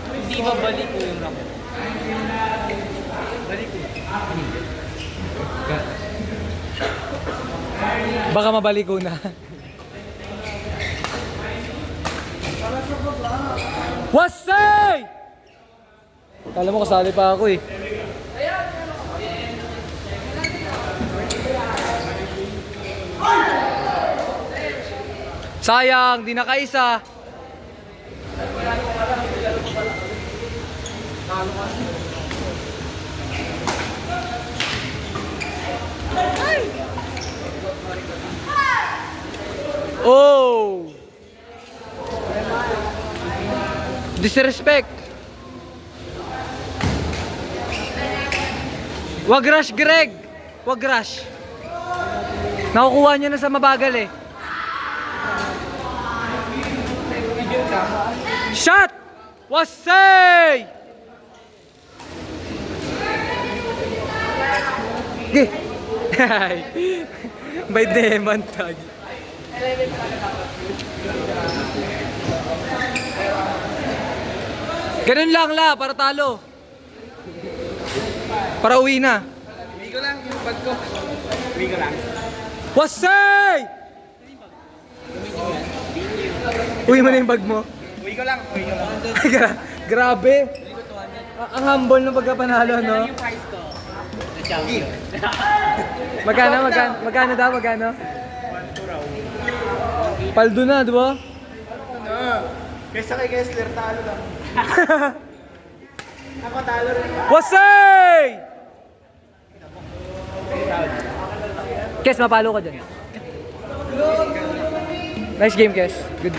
Hindi ba balik ko yung racket? Balik ko. Baka mabalik ko na. Wasay! Kala mo kasali pa ako eh. Sayang, di nakaisa. Oh! Disrespect. Wag rush, Greg. Wag rush. Nakukuha niya na sa mabagal eh. Shot! Wasay! Ge. By Demon tag. Ganun lang la, para talo. Para uwi na. Uwi ko lang yung bag ko. Uwi ko lang. Wasay! Uwi mo na yung bag mo. Uwi ko lang. Uwi ko lang. Grabe. Ang humble ng pagkapanalo, no? Yung price ko. The champion. Magkano daw? Magkano? Paldo na, di ba? Kaysa kay Kessler, talo lang. Ako talo rin. Wasay! Kes, mapalo ka dyan. Nice game, Kes. Good.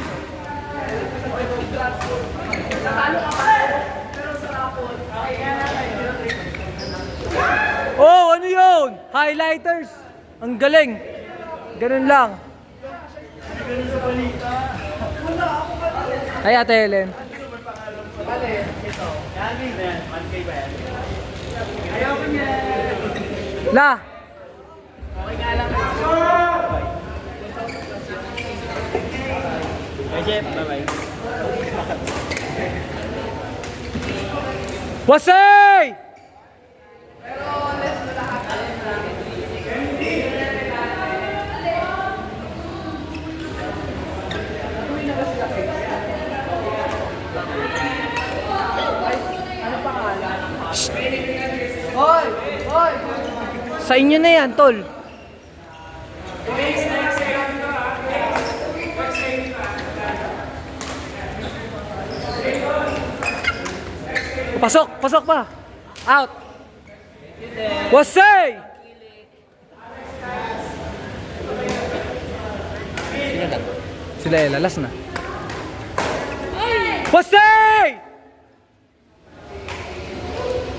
Oh, ano yun? Highlighters. Ang galing. Ganun lang. Ay, Ate Helen. Ayaw ko niya. La. Okay nga lang. Bye, Jeff. Bye-bye. Wasay! Hoy! Hoy! Sa inyo na yan, tol. Pasok! Pasok pa! Out! Wasay! Sila Ella, last na. Wasay!